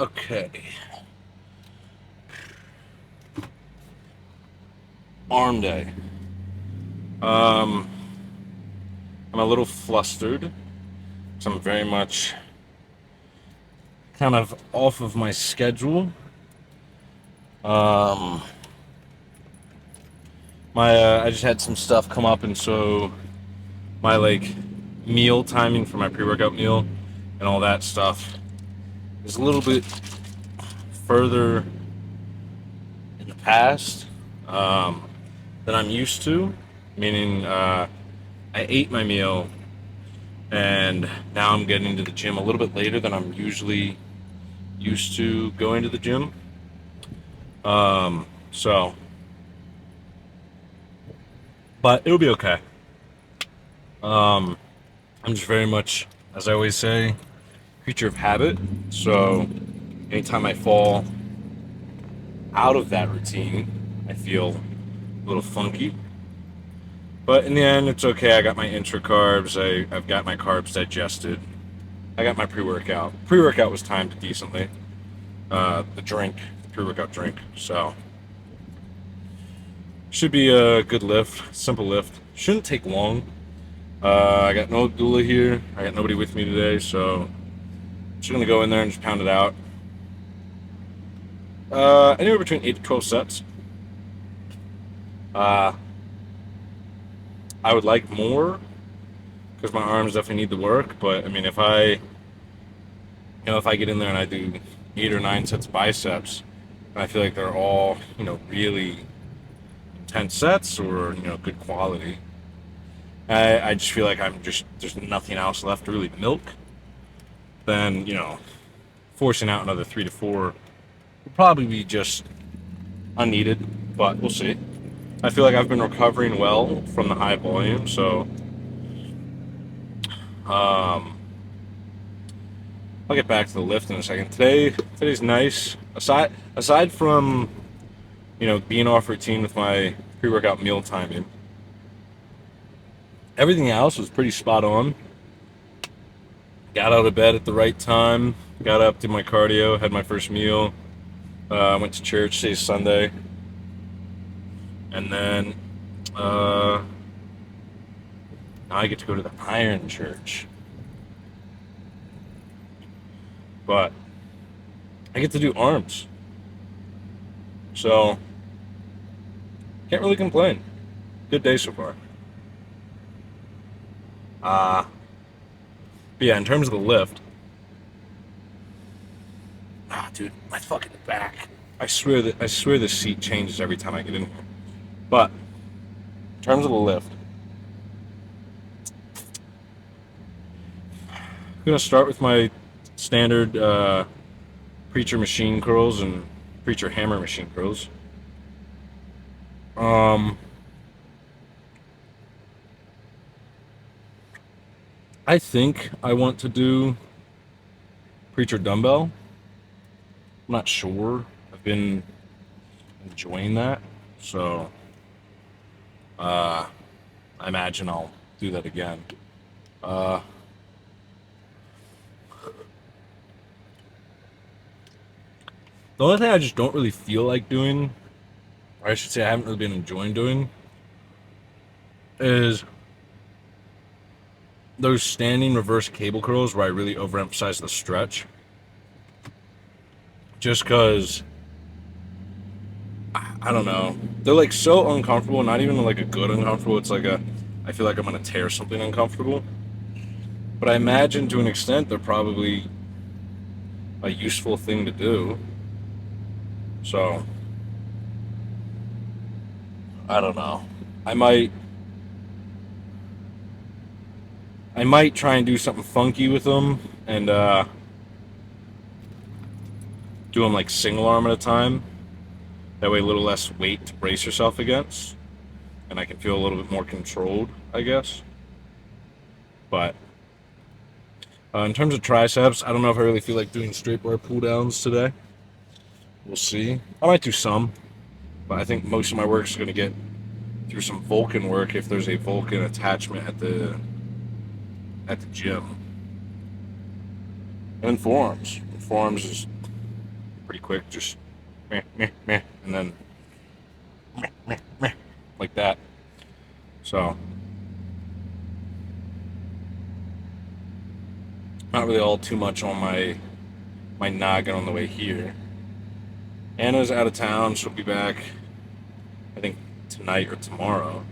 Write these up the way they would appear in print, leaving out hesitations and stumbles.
Okay. Arm day. Um, I'm a little flustered. So I'm very much kind of off of my schedule. Um, I just had some stuff come up, and so my meal timing for my pre-workout meal and all that stuff is a little bit further in the past um, than I'm used to. Meaning, I ate my meal, and now I'm getting to the gym a little bit later than I'm usually used to going to the gym. So, but it'll be okay. I'm just very much, as I always say, creature of habit. So, anytime I fall out of that routine, I feel a little funky. But in the end, it's okay. I got my intra carbs. I've got my carbs digested. I got my pre workout. Pre workout was timed decently. The pre workout drink. So, should be a good lift. Simple lift. Shouldn't take long. I got no doula here. I got nobody with me today. So, just gonna go in there and just pound it out. Anywhere between 8 to 12 sets. Uh, I would like more because my arms definitely need the work. But I mean, if I get in there and I do 8 or 9 sets of biceps, and I feel like they're all really intense sets or good quality, I just feel like there's nothing else left to really milk. Then forcing out another 3 to 4 would probably be just unneeded. But we'll see. I feel like I've been recovering well from the high volume, so um, I'll get back to the lift in a second. Today's nice. Aside from being off routine with my pre-workout meal timing, everything else was pretty spot on. Got out of bed at the right time. Got up, did my cardio, had my first meal. Went to church. Today's Sunday, and then now I get to go to the Iron Church. But I get to do arms, so can't really complain. Good day so far. Uh, but yeah, in terms of the lift, dude, my fucking back. I swear the seat changes every time I get in here. But in terms of the lift, I'm gonna start with my standard preacher machine curls and preacher hammer machine curls. Um, I think I want to do preacher dumbbell. I'm not sure. I've been enjoying that, so uh, I imagine I'll do that again. Uh, the only thing I just don't really feel like doing, or I should say I haven't really been enjoying doing, is those standing reverse cable curls where I really overemphasize the stretch. Just because, I don't know, they're like so uncomfortable, not even like a good uncomfortable. It's like I feel like I'm going to tear something uncomfortable. But I imagine to an extent they're probably a useful thing to do. So, I don't know. I might I might try and do something funky with them and do them like single arm at a time. That way, a little less weight to brace yourself against, and I can feel a little bit more controlled, I guess. But in terms of triceps, I don't know if I really feel like doing straight bar pull downs today. We'll see. I might do some, but I think most of my work is going to get through some Vulcan work if there's a Vulcan attachment at the gym. And forearms. Forearms is pretty quick. Just meh, meh, meh, and then meh, meh, meh, like that. So not really all too much on my noggin on the way here. Anna's out of town. She'll be back, I think, tonight or tomorrow.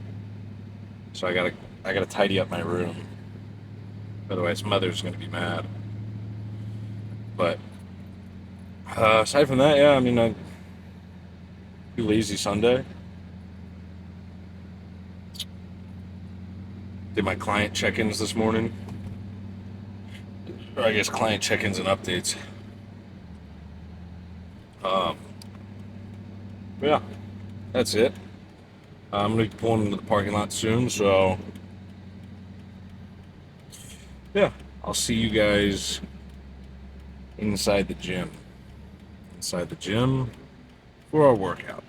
So I gotta tidy up my room. Otherwise, mother's gonna be mad. But aside from that, yeah, I mean, I pretty lazy Sunday. Did my client check-ins this morning, or I guess client check-ins and updates. Um, yeah, that's it. I'm gonna be pulling into the parking lot soon, so yeah, I'll see you guys inside the gym. Inside the gym for our workout.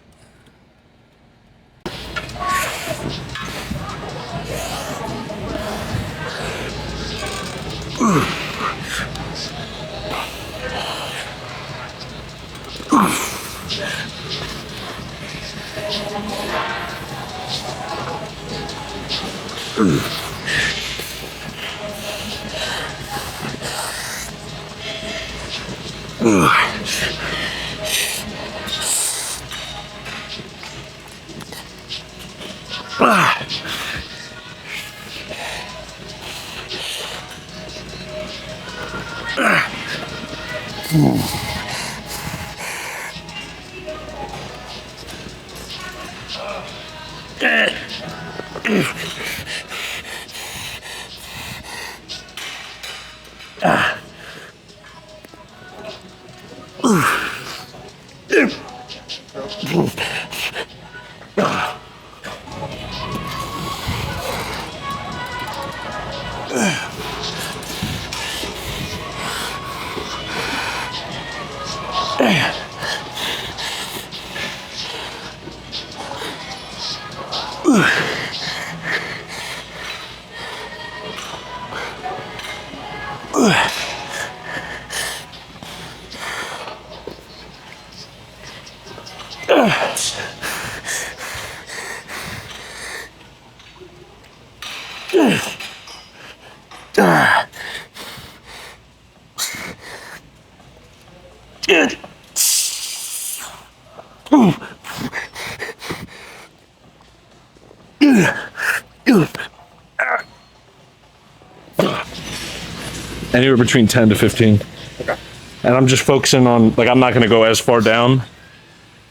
Anywhere between 10 to 15. Okay. And I'm just focusing on, like, I'm not going to go as far down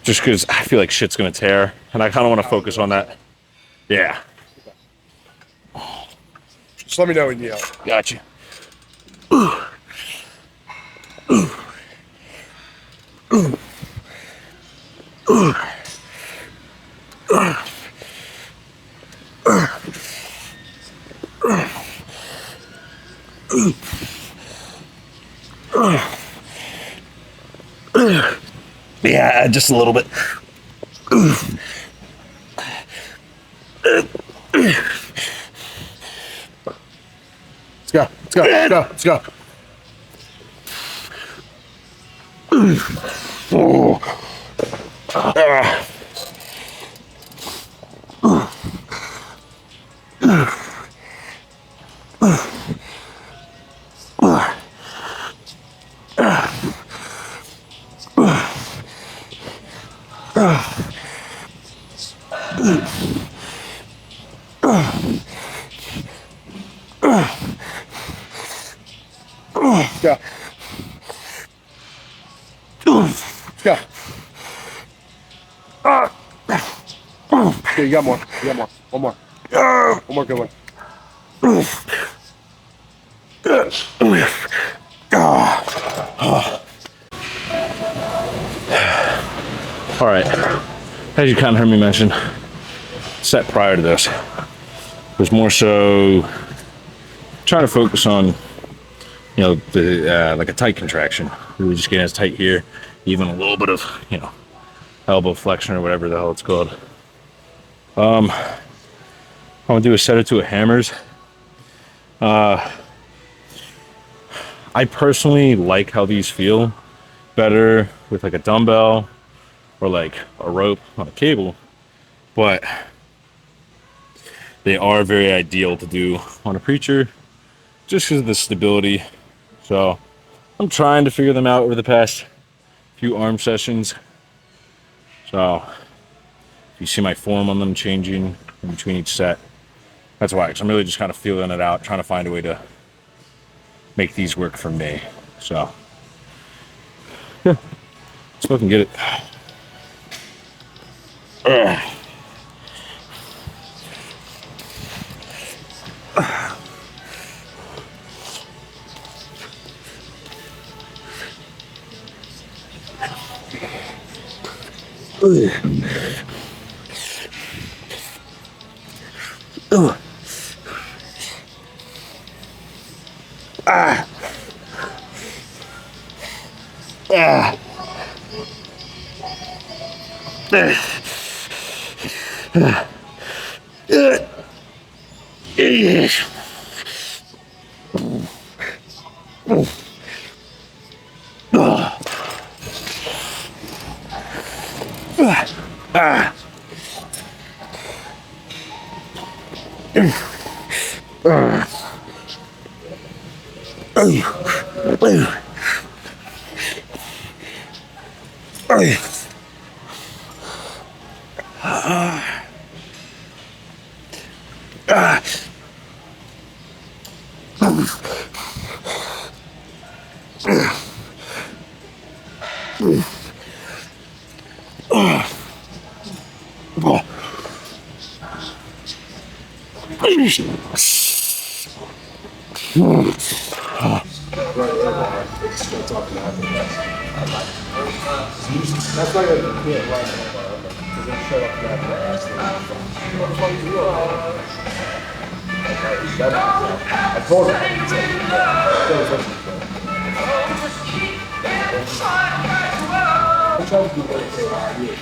just because I feel like shit's going to tear. And I kind of want to focus on that. Yeah. Just let me know when you yell. Gotcha. Yeah, just a little bit. Let's go. Let's go. Let's go. Let's go. Let's go. Let's go. Okay, you got more. You got more. One more. One more good one. All right. As you kind of heard me mention, set prior to this was more so trying to focus on, you know, the like a tight contraction. Really just getting as tight here, even a little bit of, you know, elbow flexion or whatever the hell it's called. I'm gonna do a set or two of hammers. I personally like how these feel better with like a dumbbell or like a rope on a cable, but they are very ideal to do on a preacher just because of the stability. So I'm trying to figure them out over the past few arm sessions. So if you see my form on them changing in between each set, that's why. Because I'm really just kind of feeling it out, trying to find a way to make these work for me. So yeah, let's fucking get it. That's not gonna be it right now, because they shut up that ass. I told him. I'm trying to do what So I was just last week.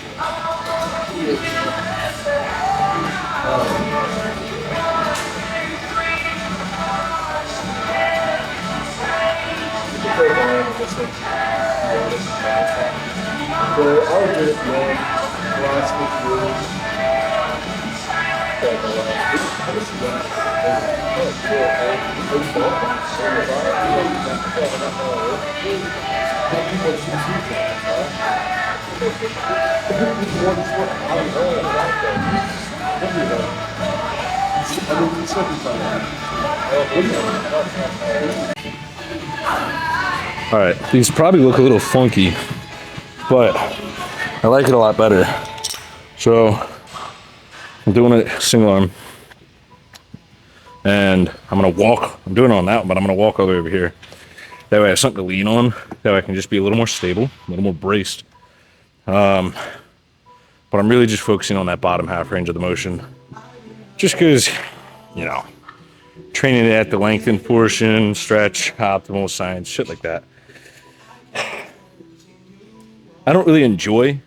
All right, these probably look a little funky, but I like it a lot better. So I'm doing a single arm, and I'm gonna walk. I'm doing it on that one, but I'm gonna walk all the way over here. That way I have something to lean on. That way I can just be a little more stable, a little more braced. But I'm really just focusing on that bottom half range of the motion, just because, you know, training it at the lengthened portion, stretch, optimal science, shit like that. I don't really enjoy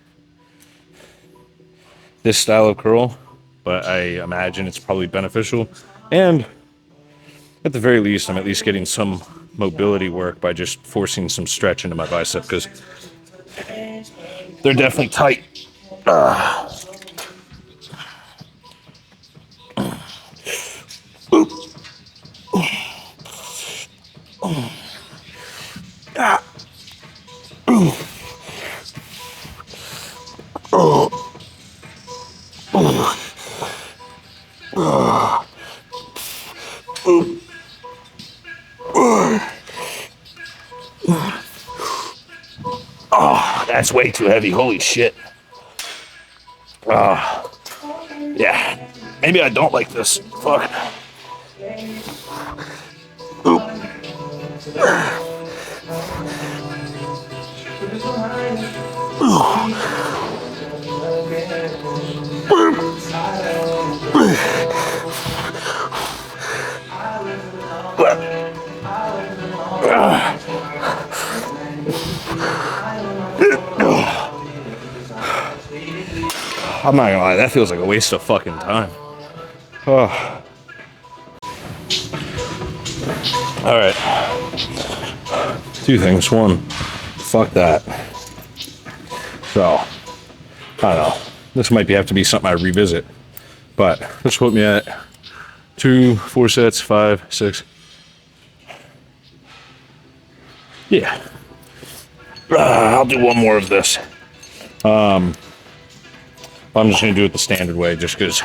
this style of curl, but I imagine it's probably beneficial. And at the very least, I'm at least getting some mobility work by just forcing some stretch into my bicep, because they're definitely tight. Oh, that's way too heavy. Holy shit. Yeah. Maybe I don't like this. Fuck. I'm not gonna lie, that feels like a waste of fucking time. Oh. All right. Two things. One, fuck that. So, I don't know. This might have to be something I revisit. But this put me at 2, 4 sets, 5, 6. Yeah. I'll do one more of this. I'm just going to do it the standard way just because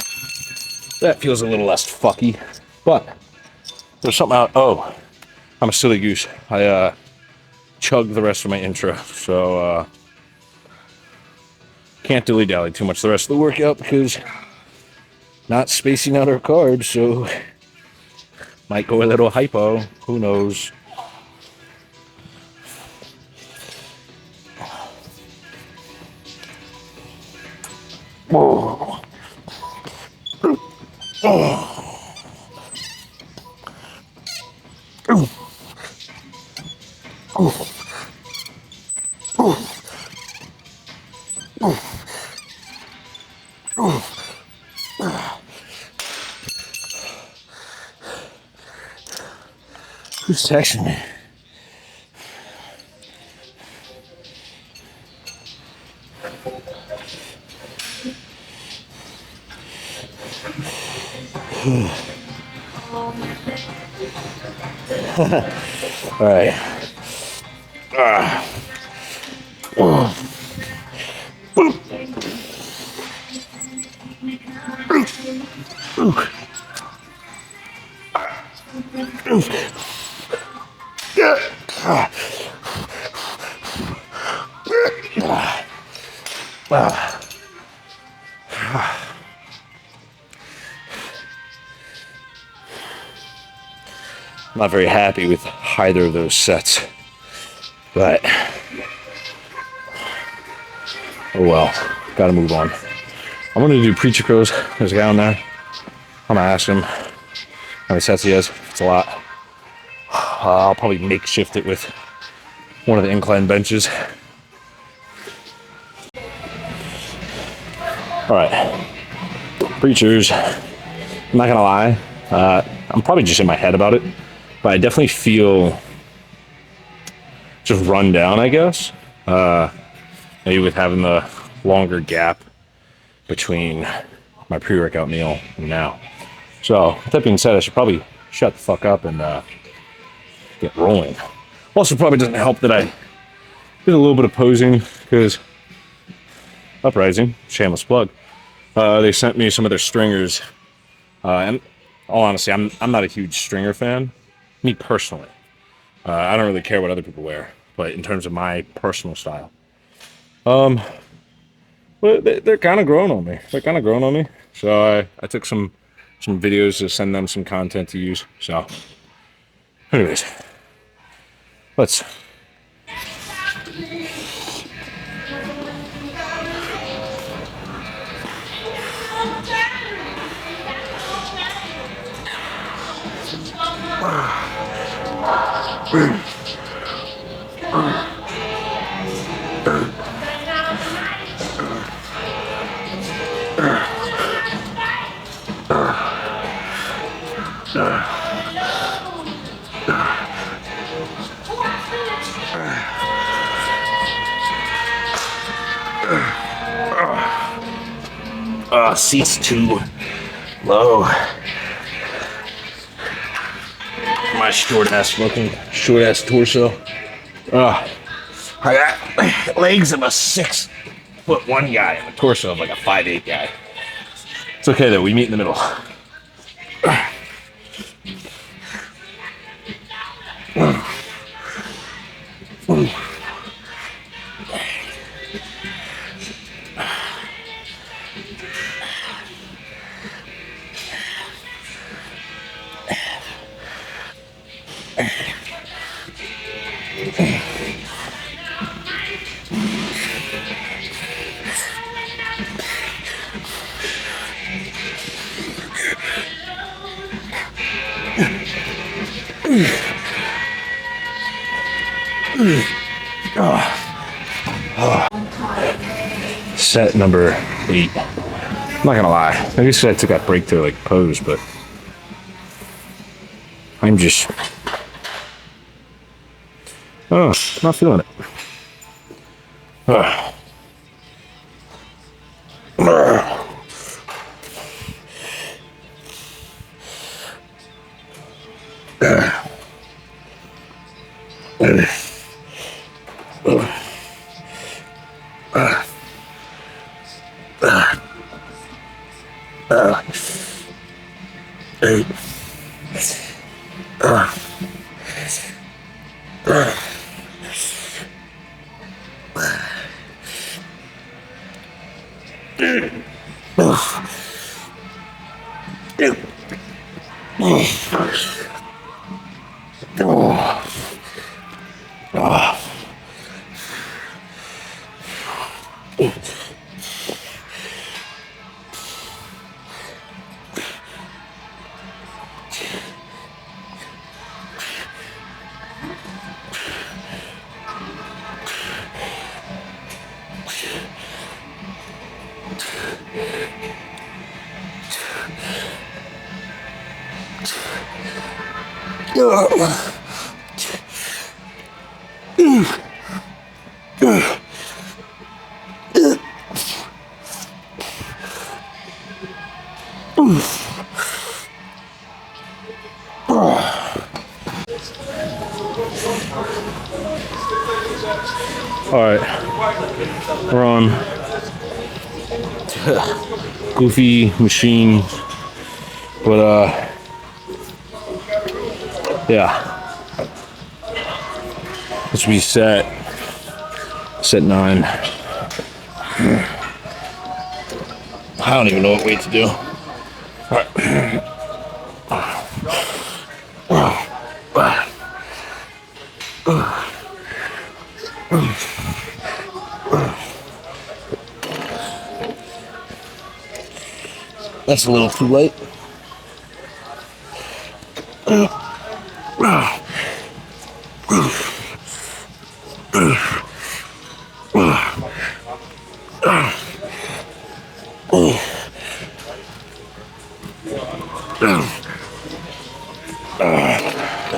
that feels a little less fucky. But there's something out. Oh, I'm a silly goose. I chugged the rest of my intro. So can't dilly-dally too much the rest of the workout because not spacing out our carbs. So might go a little hypo. Who knows? Whoa. Oh. Oh. Oh. Oh. Oh. Oh. Who's texting me? All right. I'm not very happy with either of those sets, but oh well, gotta move on. I'm gonna do Preacher Crows. There's a guy on there. I'm gonna ask him how many sets he has. It's a lot. I'll probably makeshift it with one of the incline benches. All right, Preachers. I'm not gonna lie. I'm probably just in my head about it, but I definitely feel just run down, I guess. Maybe with having the longer gap between my pre-workout meal and now. So, with that being said, I should probably shut the fuck up and get rolling. Also, probably doesn't help that I did a little bit of posing because Uprising, shameless plug. They sent me some of their stringers, and all honesty, I'm not a huge stringer fan, me personally. I don't really care what other people wear, but in terms of my personal style, but they're kind of growing on me. So I took some videos to send them some content to use. So, anyways, let's. Seat's too low. My short ass torso. I got legs of a 6'1" guy and a torso of like a 5'8" guy. It's okay though, we meet in the middle. Set number 8. I'm not gonna lie. I guess I took that break to like pose, but I'm just not feeling it. All right, we're on Goofy machine, but yeah, this will be set 9. I don't even know what weight to do. All right. That's a little too late.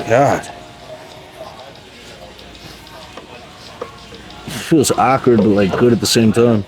God. It feels awkward, but like good at the same time.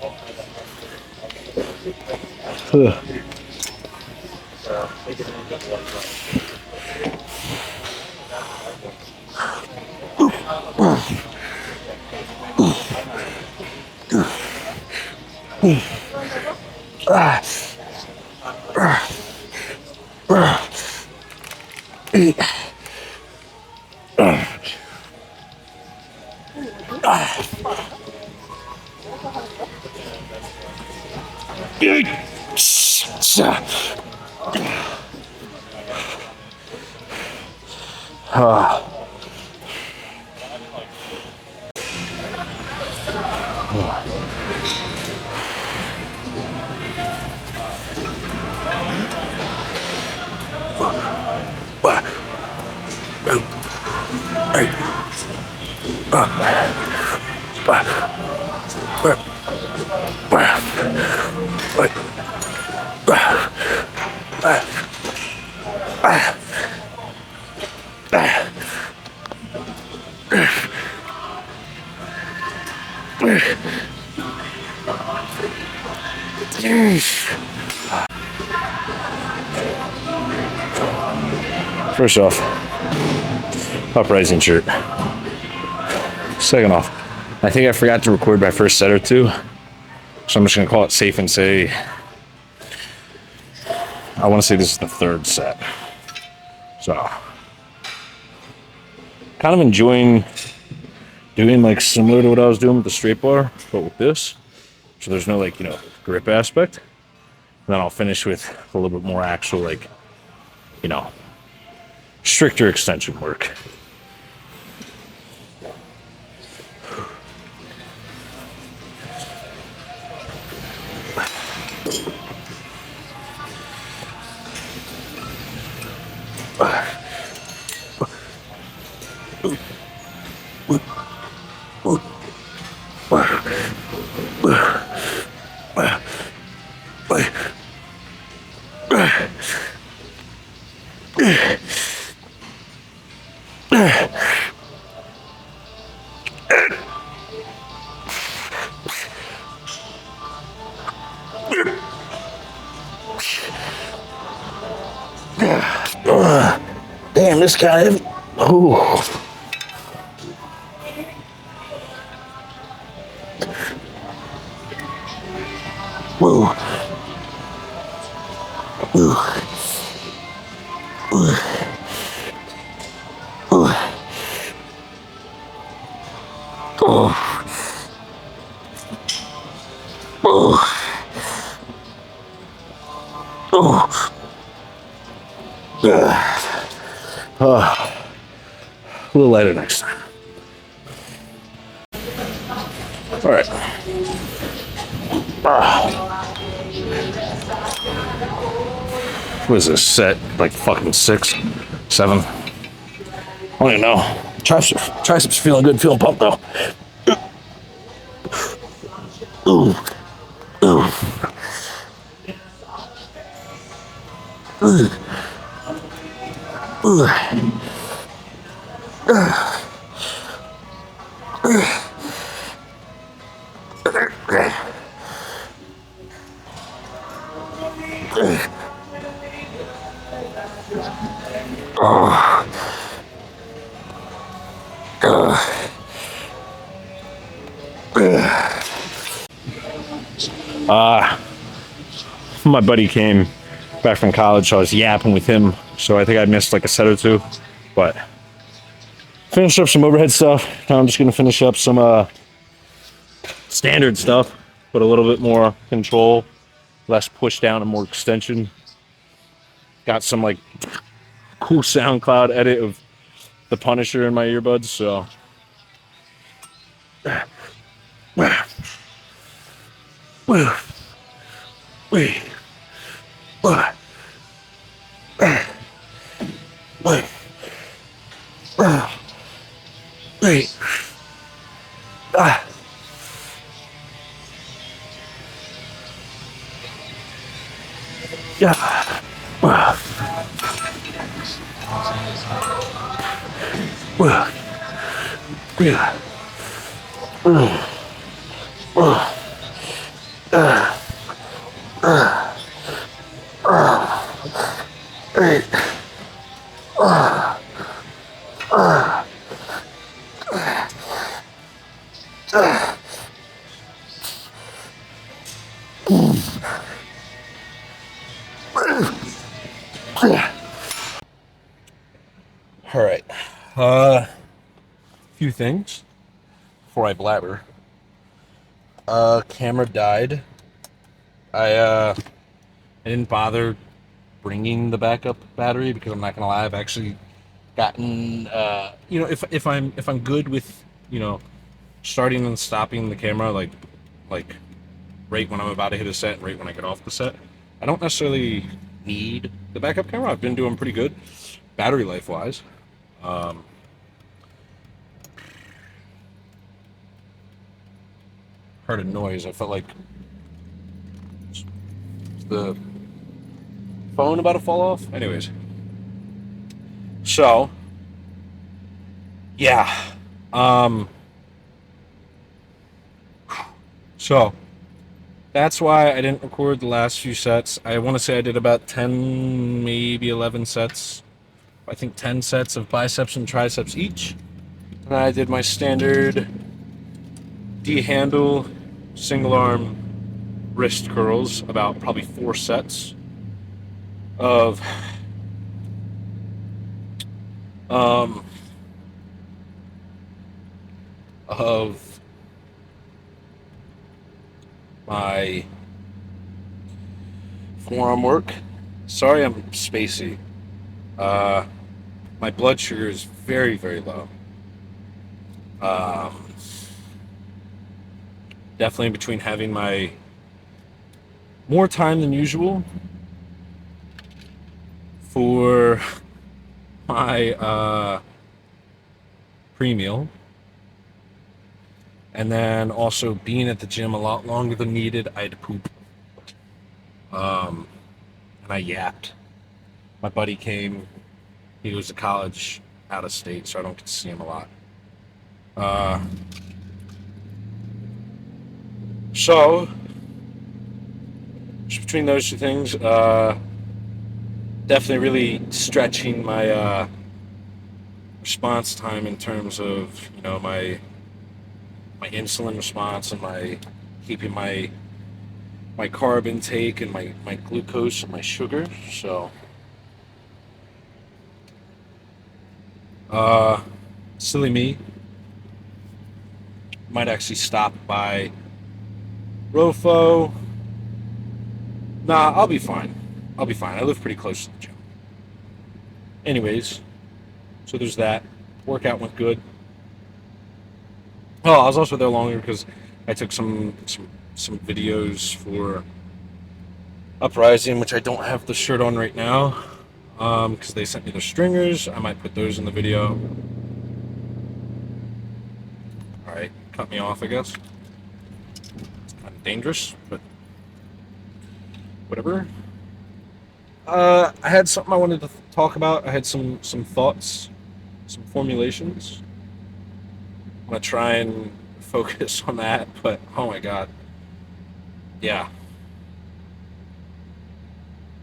First off, uprising shirt. Second off, I think I forgot to record my first set or two, so I'm just gonna call it safe and say I want to say this is the third set. So, kind of enjoying doing like similar to what I was doing with the straight bar, but with this, so there's no like grip aspect. And then I'll finish with a little bit more actual like stricter extension work. Damn, this kind of heavy. Oh. Whoa. Whoa. Whoa. Whoa. Oh. Oh. Oh. A little lighter next time. All right. What is this set? Like fucking 6, 7? I don't even know. Triceps feeling good, feeling pumped though. Ooh. Ooh. Ooh. Ooh. My buddy came back from college, so I was yapping with him. So I think I missed like a set or two, but finished up some overhead stuff. Now I'm just gonna finish up some standard stuff, but a little bit more control, less push down and more extension. Got some like cool SoundCloud edit of The Punisher in my earbuds, so. All right. Few things before I blabber. Camera died. I didn't bother bringing the backup battery because I'm not gonna lie, I've actually gotten if I'm good with starting and stopping the camera like right when I'm about to hit a set and right when I get off the set, I don't necessarily need the backup camera. I've been doing pretty good battery life wise. Heard a noise. I felt like the phone about to fall off. Anyways, so yeah, so that's why I didn't record the last few sets. I want to say I did about 10, maybe 11 sets. I think 10 sets of biceps and triceps each. And I did my standard D-handle, single arm wrist curls, about probably 4 sets of my forearm work. Sorry I'm spacey. My blood sugar is very, very low. Definitely between having my more time than usual for my pre-meal, and then also being at the gym a lot longer than needed. I had to poop, and I yapped. My buddy came. He goes to college out of state, so I don't get to see him a lot. So, just between those two things, definitely really stretching my response time in terms of my insulin response and my keeping my carb intake and my glucose and my sugar. So silly me, might actually stop by Rofo. Nah, I'll be fine. I'll be fine. I live pretty close to the gym. Anyways, so there's that. Workout went good. Oh, I was also there longer because I took some videos for Uprising, which I don't have the shirt on right now, because they sent me the stringers. I might put those in the video. All right, cut me off, I guess. It's kind of dangerous, but whatever. I had something I wanted to talk about. I had some thoughts, some formulations. I'm gonna try and focus on that, but oh my god, yeah,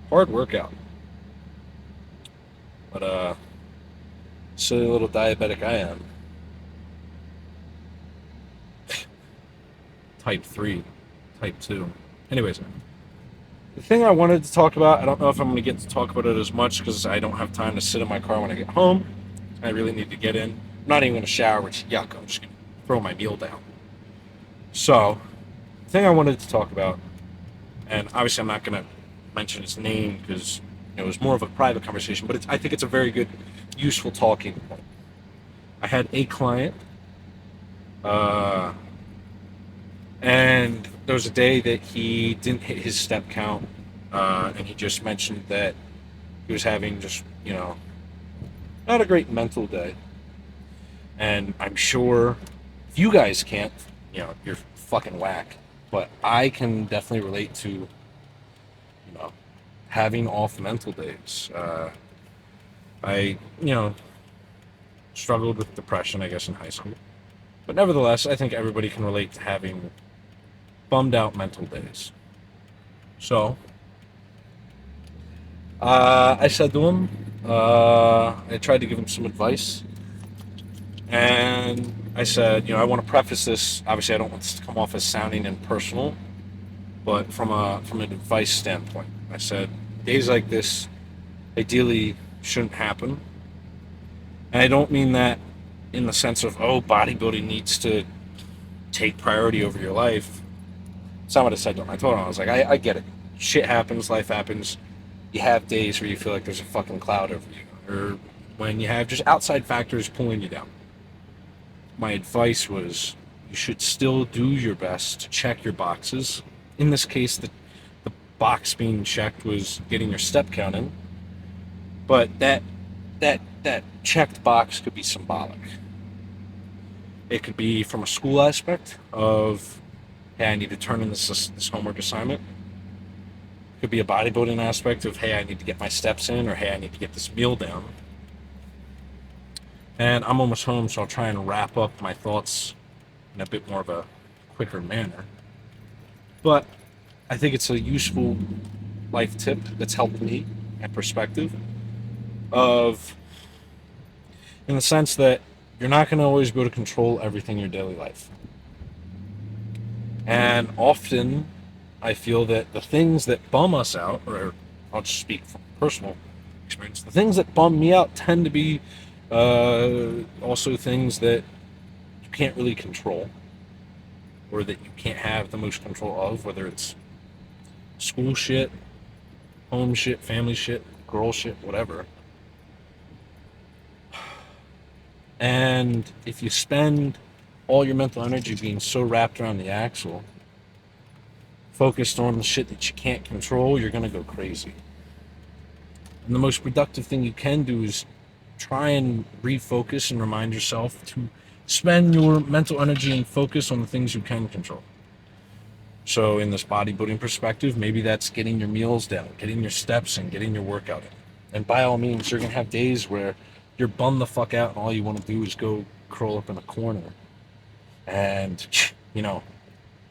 hard workout. But silly little diabetic I am. Type 3, type 2. Anyways, the thing I wanted to talk about, I don't know if I'm going to get to talk about it as much because I don't have time to sit in my car when I get home. I really need to get in. I'm not even going to shower, which, yuck, I'm just going to throw my meal down. So, the thing I wanted to talk about, and obviously I'm not going to mention his name because it was more of a private conversation, but I think it's a very good, useful talking point. I had a client, and there was a day that he didn't hit his step count, and he just mentioned that he was having just, not a great mental day. And I'm sure if you guys can't, you're fucking whack. But I can definitely relate to, having off mental days. I, struggled with depression, I guess, in high school. But nevertheless, I think everybody can relate to having bummed out mental days. So, I said to him, I tried to give him some advice. And I said, I want to preface this. Obviously, I don't want this to come off as sounding impersonal, but from an advice standpoint, I said, days like this ideally shouldn't happen. And I don't mean that in the sense of, bodybuilding needs to take priority over your life. That's not what I said to him. I told him, I was like, I get it. Shit happens, life happens. You have days where you feel like there's a fucking cloud over you, or when you have just outside factors pulling you down. My advice was you should still do your best to check your boxes. In this case, the box being checked was getting your step count in, but that checked box could be symbolic. It could be from a school aspect of, hey, I need to turn in this homework assignment. It could be a bodybuilding aspect of, hey, I need to get my steps in, or hey, I need to get this meal down. And I'm almost home, so I'll try and wrap up my thoughts in a bit more of a quicker manner. But I think it's a useful life tip that's helped me and perspective of, in the sense that you're not going to always be able to control everything in your daily life. And often I feel that the things that bum us out, or I'll just speak from personal experience, the things that bum me out tend to be also things that you can't really control, or that you can't have the most control of, whether it's school shit, home shit, family shit, girl shit, whatever. And if you spend all your mental energy being so wrapped around the axle, focused on the shit that you can't control, you're gonna go crazy. And the most productive thing you can do is try and refocus and remind yourself to spend your mental energy and focus on the things you can control. So in this bodybuilding perspective, maybe that's getting your meals down, getting your steps in, getting your workout in. And by all means, you're going to have days where you're bummed the fuck out and all you want to do is go curl up in a corner. And,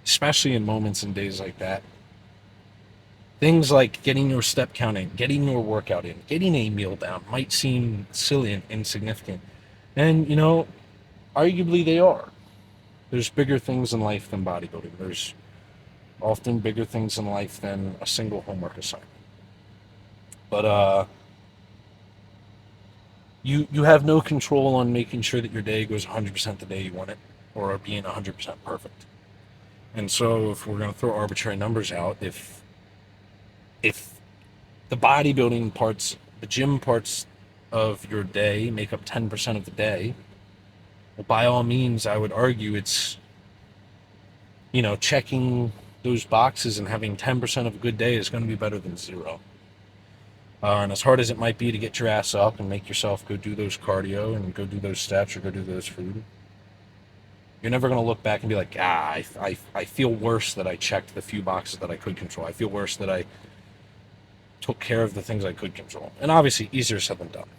especially in moments and days like that, things like getting your step count in, getting your workout in, getting a meal down might seem silly and insignificant. And, arguably they are. There's bigger things in life than bodybuilding. There's often bigger things in life than a single homework assignment. But you have no control on making sure that your day goes 100% the day you want it, or being 100% perfect. And so if we're going to throw arbitrary numbers out, if the bodybuilding parts, the gym parts of your day make up 10% of the day, well, by all means, I would argue it's, checking those boxes and having 10% of a good day is going to be better than zero. And as hard as it might be to get your ass up and make yourself go do those cardio and go do those steps or go do those food, you're never going to look back and be like, I feel worse that I checked the few boxes that I could control. I feel worse that I took care of the things I could control. And obviously, easier said than done.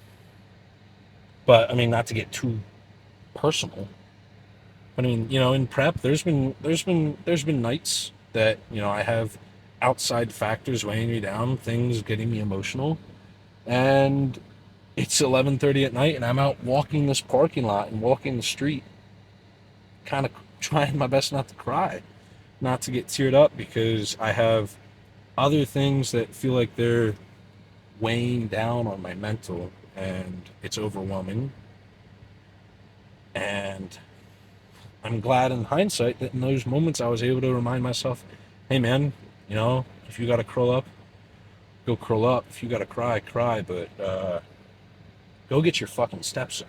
But I mean, not to get too personal. But I mean, in prep, there's been nights that I have outside factors weighing me down, things getting me emotional, and it's 11:30 at night, and I'm out walking this parking lot and walking the street, kind of trying my best not to cry, not to get teared up because I have other things that feel like they're weighing down on my mental, and it's overwhelming. And I'm glad in hindsight that in those moments I was able to remind myself, hey man, if you gotta curl up, go curl up. If you gotta cry, cry. But go get your fucking steps in.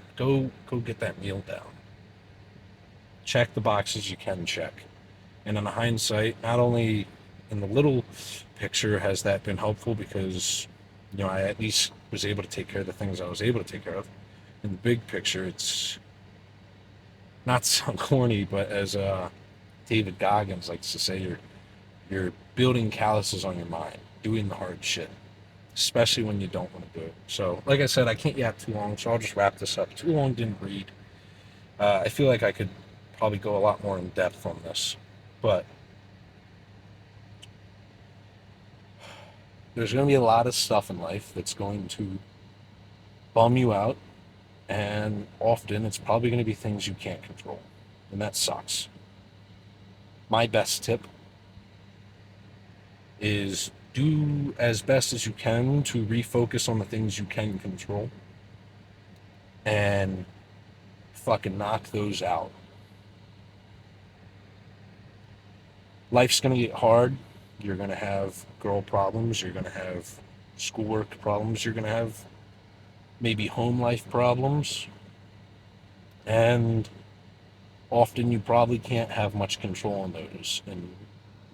Go get that meal down. Check the boxes you can check. And in hindsight, not only in the little picture has that been helpful because I at least was able to take care of the things I was able to take care of. In the big picture, it's not to sound corny, but as David Goggins likes to say, you're building calluses on your mind, doing the hard shit, especially when you don't want to do it. So, like I said, I can't yap too long, so I'll just wrap this up. Too long didn't read. I feel like I could probably go a lot more in depth on this, but there's going to be a lot of stuff in life that's going to bum you out, and often it's probably going to be things you can't control, and that sucks. My best tip is do as best as you can to refocus on the things you can control and fucking knock those out. Life's going to get hard. You're going to have girl problems. You're going to have schoolwork problems. You're going to have maybe home life problems. And often you probably can't have much control on those in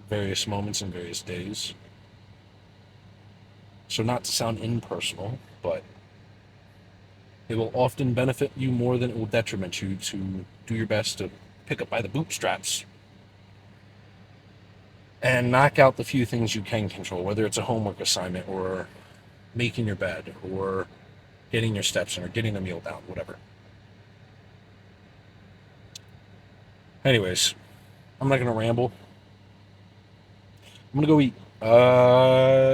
various moments and various days. So not to sound impersonal, but it will often benefit you more than it will detriment you to do your best to pick up by the bootstraps and knock out the few things you can control, whether it's a homework assignment or making your bed or getting your steps in or getting a meal down, whatever. Anyways, I'm not going to ramble. I'm going to go eat.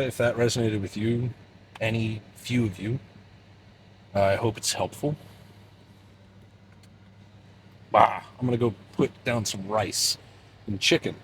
If that resonated with you, any few of you, I hope it's helpful. I'm going to go put down some rice and chicken.